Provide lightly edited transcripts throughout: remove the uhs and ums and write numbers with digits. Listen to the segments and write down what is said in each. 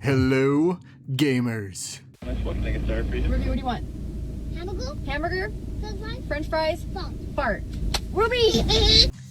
Hello, gamers. Nice one, make a start for you. Ruby, what do you want? Hamburger? French fries? Fart. Ruby!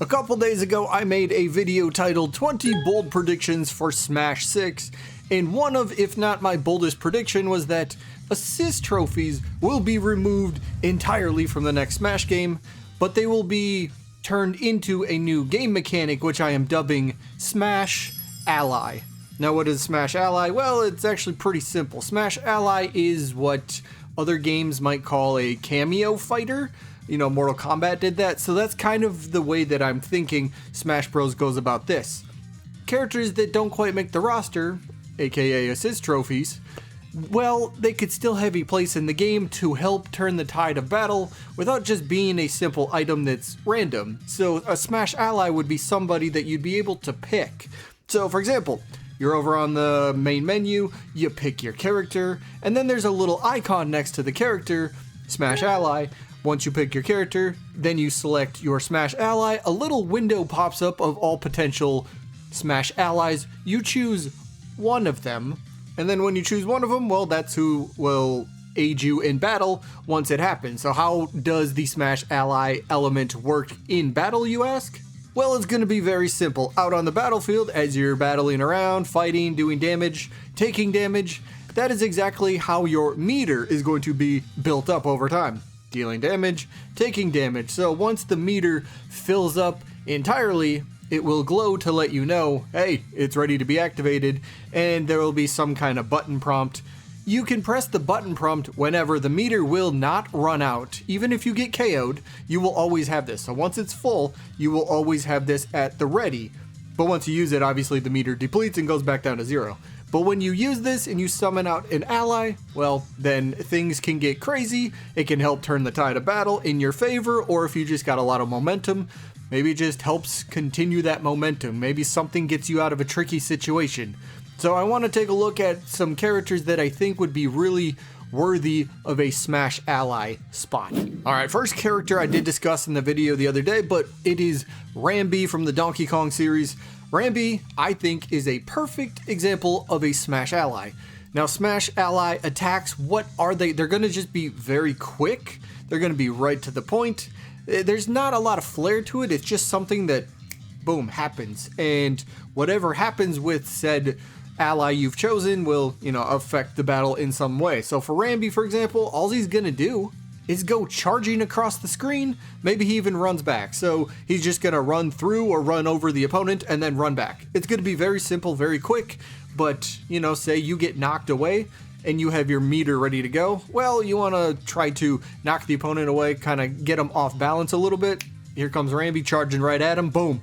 A couple days ago, I made a video titled 20 Bold Predictions for Smash 6, and one of, if not my boldest prediction, was that assist trophies will be removed entirely from the next Smash game, but they will be turned into a new game mechanic, which I am dubbing Smash Ally. Now, what is Smash Ally? Well, it's actually pretty simple. Smash Ally is what other games might call a cameo fighter. You know, Mortal Kombat did that, so that's kind of the way that I'm thinking Smash Bros. Goes about this. Characters that don't quite make the roster, aka assist trophies, well, they could still have a place in the game to help turn the tide of battle without just being a simple item that's random. So a Smash Ally would be somebody that you'd be able to pick. So for example, you're over on the main menu, you pick your character, and then there's a little icon next to the character, Smash Ally. Once you pick your character, then you select your Smash Ally, a little window pops up of all potential Smash Allies. You choose one of them, and then when you choose one of them, well, that's who will aid you in battle once it happens. So how does the Smash Ally element work in battle, you ask? Well, it's going to be very simple. Out on the battlefield, as you're battling around, fighting, doing damage, taking damage, that is exactly how your meter is going to be built up over time. Dealing damage, taking damage. So once the meter fills up entirely, it will glow to let you know, hey, it's ready to be activated, and there will be some kind of button prompt. You can press the button prompt whenever the meter will not run out. Even if you get KO'd, you will always have this. So once it's full, you will always have this at the ready. But once you use it, obviously the meter depletes and goes back down to zero. But when you use this and you summon out an ally, well, then things can get crazy. It can help turn the tide of battle in your favor, or if you just got a lot of momentum, maybe it just helps continue that momentum. Maybe something gets you out of a tricky situation. So I want to take a look at some characters that I think would be really worthy of a Smash Ally spot. Alright, first character I did discuss in the video the other day, but it is Rambi from the Donkey Kong series. Rambi, I think, is a perfect example of a Smash Ally. Now, Smash Ally attacks, what are they? They're going to just be very quick. They're going to be right to the point. There's not a lot of flair to it. It's just something that, boom, happens. And whatever happens with said ally you've chosen will, affect the battle in some way. So for Rambi, for example, all he's gonna do is go charging across the screen. Maybe he even runs back. So he's just gonna run through or run over the opponent and then run back. It's gonna be very simple, very quick, but, say you get knocked away and you have your meter ready to go. Well, you wanna try to knock the opponent away, kind of get him off balance a little bit. Here comes Rambi charging right at him, boom.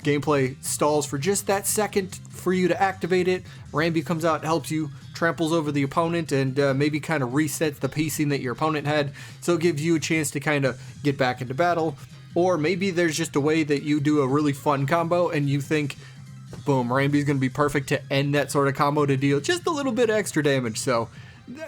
Gameplay stalls for just that second for you to activate it. Rambi comes out, helps you, tramples over the opponent, and maybe kind of resets the pacing that your opponent had. So it gives you a chance to kind of get back into battle. Or maybe there's just a way that you do a really fun combo and you think, boom, Rambi's going to be perfect to end that sort of combo to deal just a little bit extra damage. So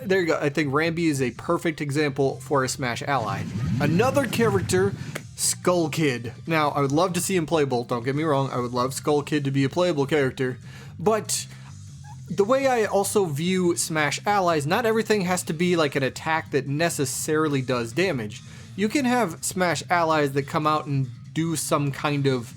there you go. I think Rambi is a perfect example for a Smash Ally. Another character, Skull Kid. Now, I would love to see him playable, don't get me wrong, I would love Skull Kid to be a playable character, but the way I also view Smash Allies, not everything has to be like an attack that necessarily does damage. You can have Smash Allies that come out and do some kind of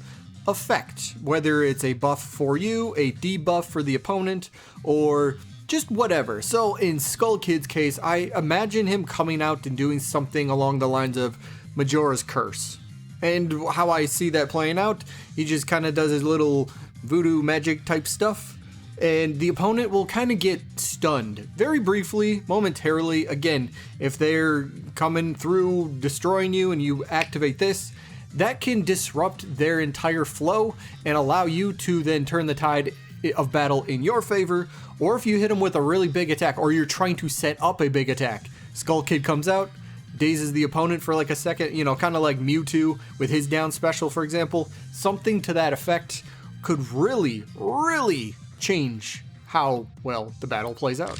effect, whether it's a buff for you, a debuff for the opponent, or just whatever. So in Skull Kid's case, I imagine him coming out and doing something along the lines of Majora's Curse. And how I see that playing out, he just kind of does his little voodoo magic type stuff, and the opponent will kind of get stunned very briefly, momentarily. Again, if they're coming through, destroying you, and you activate this, that can disrupt their entire flow and allow you to then turn the tide of battle in your favor. Or if you hit them with a really big attack, or you're trying to set up a big attack, Skull Kid comes out, dazes the opponent for like a second, kind of like Mewtwo with his down special, for example. Something to that effect could really, really change how well the battle plays out.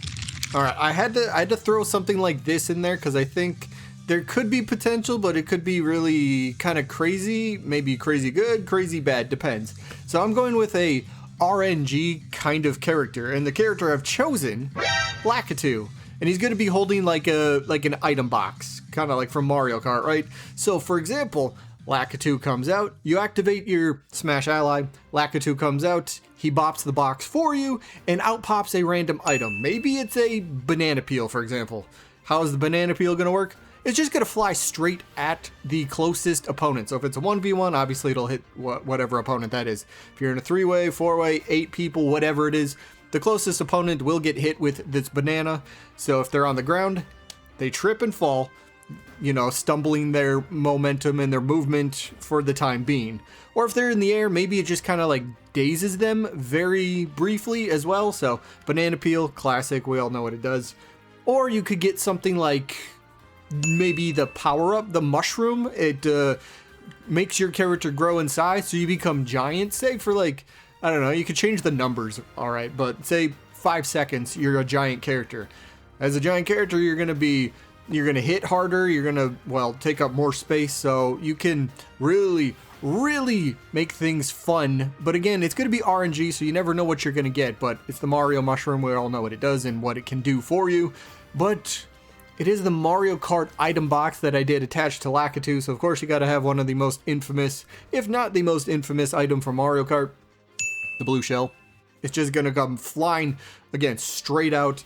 All right, I had to throw something like this in there because I think there could be potential, but it could be really kind of crazy, maybe crazy good, crazy bad, depends. So I'm going with a RNG kind of character, and the character I've chosen, Lakitu, and he's going to be holding like an item box, kind of like from Mario Kart, right? So for example, Lakitu comes out, you activate your Smash Ally, Lakitu comes out, he bops the box for you, and out pops a random item. Maybe it's a banana peel, for example. How is the banana peel going to work? It's just going to fly straight at the closest opponent. So if it's a 1v1, obviously it'll hit whatever opponent that is. If you're in a 3-way, 4-way, 8 people, whatever it is, the closest opponent will get hit with this banana. So if they're on the ground, they trip and fall, you know, stumbling their momentum and their movement for the time being. Or if they're in the air, maybe it just kind of like dazes them very briefly as well. So banana peel, classic, we all know what it does. Or you could get something like maybe the power-up, the mushroom. It makes your character grow in size, so you become giant. Say for like, I don't know, you could change the numbers, all right, but say 5 seconds, you're a giant character. As a giant character, you're gonna hit harder, you're gonna, well, take up more space, so you can really make things fun. But again, it's gonna be RNG, so you never know what you're gonna get, but it's the Mario mushroom. We all know what it does and what it can do for you, but it is the Mario Kart item box that I did attach to Lakitu, so of course you gotta have one of the most infamous, if not the most infamous item from Mario Kart, the blue shell. It's just gonna come flying, again, straight out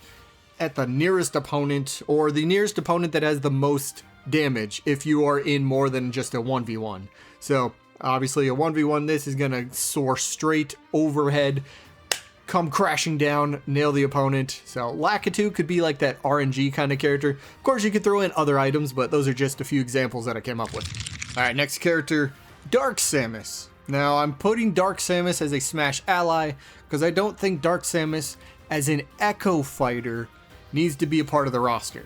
at the nearest opponent, or the nearest opponent that has the most damage if you are in more than just a 1v1. So, obviously a 1v1, this is gonna soar straight overhead, come crashing down, nail the opponent. So Lakitu could be like that RNG kind of character. Of course, you could throw in other items, but those are just a few examples that I came up with. All right, next character, Dark Samus. Now, I'm putting Dark Samus as a Smash ally because I don't think Dark Samus as an Echo Fighter needs to be a part of the roster.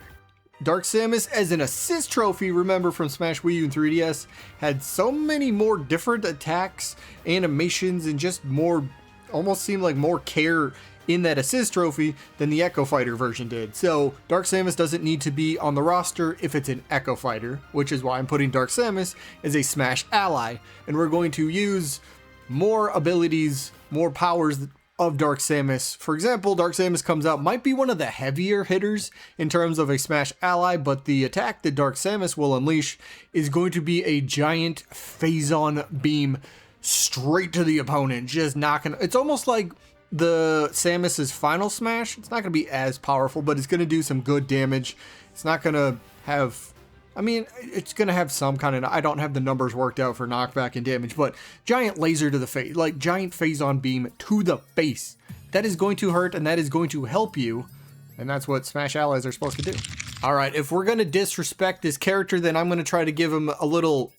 Dark Samus as an assist trophy, remember from Smash Wii U and 3DS, had so many more different attacks, animations, and just more, almost seemed like more care in that assist trophy than the Echo Fighter version did. So Dark Samus doesn't need to be on the roster if it's an Echo Fighter, which is why I'm putting Dark Samus as a Smash ally. And we're going to use more abilities, more powers of Dark Samus. For example, Dark Samus comes out, might be one of the heavier hitters in terms of a Smash ally, but the attack that Dark Samus will unleash is going to be a giant phase-on beam straight to the opponent, just knocking. It's almost like the Samus's final smash. It's not going to be as powerful, but it's going to do some good damage. It's not going to have, I mean, it's going to have some kind of, I don't have the numbers worked out for knockback and damage, but giant laser to the face, like giant phase-on beam to the face. That is going to hurt, and that is going to help you, and that's what Smash allies are supposed to do. All right, if we're going to disrespect this character, then I'm going to try to give him a little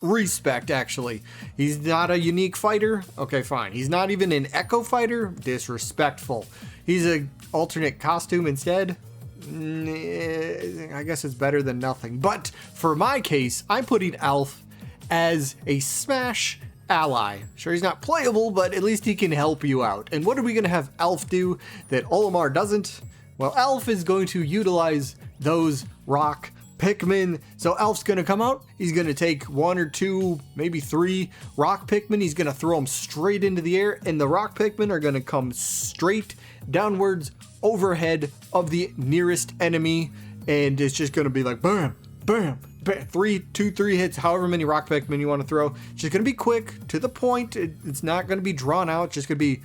respect, actually. He's not a unique fighter. Okay, fine. He's not even an Echo Fighter. Disrespectful. He's a alternate costume instead. I guess it's better than nothing. But for my case, I'm putting Alph as a Smash ally. Sure, he's not playable, but at least he can help you out. And what are we going to have Alph do that Olimar doesn't? Well, Alph is going to utilize those rock Pikmin. So Alph's gonna come out, he's gonna take 1 or 2, maybe 3 rock Pikmin, he's gonna throw them straight into the air, and the rock Pikmin are gonna come straight downwards overhead of the nearest enemy, and it's just gonna be like bam, bam, bam, 2, 3 hits, however many rock Pikmin you want to throw. It's just gonna be quick, to the point. It's not gonna be drawn out, it's just gonna be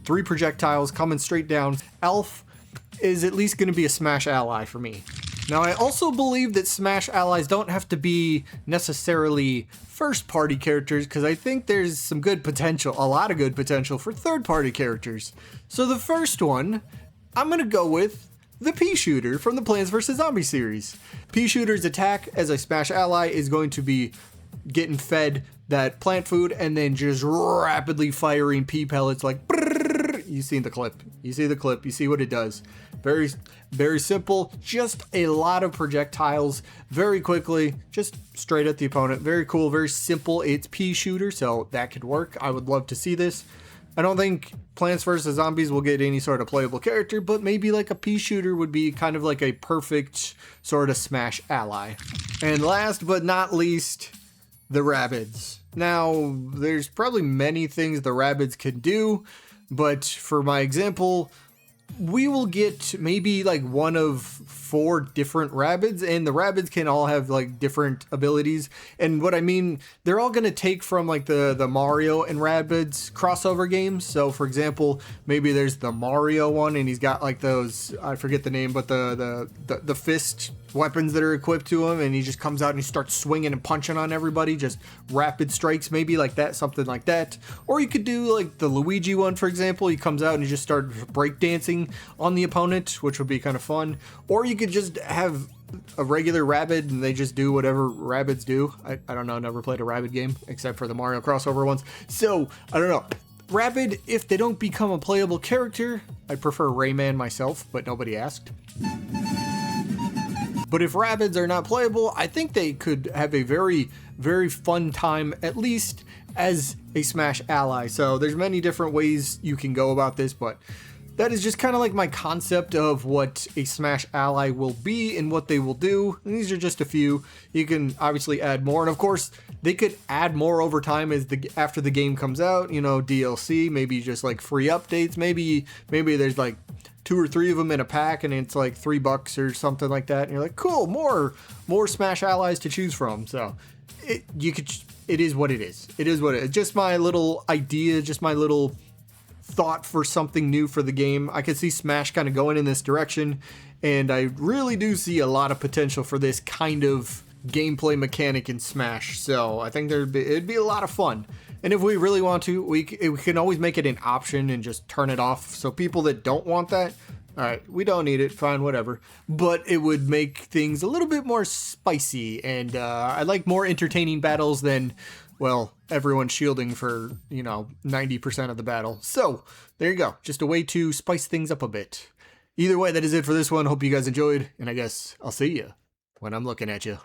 3 projectiles coming straight down. Alph is at least gonna be a Smash ally for me. Now, I also believe that Smash allies don't have to be necessarily first-party characters, because I think there's some good potential, a lot of good potential for third-party characters. So the first one, I'm going to go with the Pea Shooter from the Plants vs. Zombies series. Pea Shooter's attack as a Smash ally is going to be getting fed that plant food and then just rapidly firing pea pellets like brrrr. You see the clip. You see the clip. You see what it does. Very, very simple. Just a lot of projectiles very quickly, just straight at the opponent. Very cool, very simple. It's Pea Shooter, so that could work. I would love to see this. I don't think Plants vs. Zombies will get any sort of playable character, but maybe like a Pea Shooter would be kind of like a perfect sort of Smash ally. And last but not least, the Rabbids. Now, there's probably many things the Rabbids can do, but for my example, we will get maybe like one of 4 different Rabbids, and the Rabbids can all have like different abilities. And what I mean, they're all going to take from like the Mario and Rabbids crossover games. So for example, maybe there's the Mario one and he's got like those, I forget the name, but the fist weapons that are equipped to him, and he just comes out and he starts swinging and punching on everybody, just rapid strikes, maybe like that, something like that. Or you could do like the Luigi one, for example. He comes out and he just starts breakdancing on the opponent, which would be kind of fun. Or you could just have a regular Rabbid and they just do whatever Rabbids do. I don't know, never played a Rabbid game except for the Mario crossover ones, so I don't know. Rabbid, if they don't become a playable character, I prefer Rayman myself, but nobody asked. But if Rabbids are not playable, I think they could have a very, very fun time, at least as a Smash ally. So there's many different ways you can go about this, but that is just kind of like my concept of what a Smash ally will be and what they will do. And these are just a few. You can obviously add more, and of course they could add more over time as after the game comes out. You know, DLC, maybe just like free updates. Maybe there's like 2 or 3 of them in a pack and it's like $3 or something like that, and you're like, cool, more Smash allies to choose from. So it is what it is. It is what it is. Just my little idea, just my little thought for something new for the game. I could see Smash kind of going in this direction, and I really do see a lot of potential for this kind of gameplay mechanic in Smash. So I think it'd be a lot of fun. And if we really want to, we can always make it an option and just turn it off. So people that don't want that, all right, we don't need it, fine, whatever. But it would make things a little bit more spicy, and I like more entertaining battles than, well, everyone shielding for, 90% of the battle. So there you go, just a way to spice things up a bit. Either way, that is it for this one. Hope you guys enjoyed, and I guess I'll see you when I'm looking at you.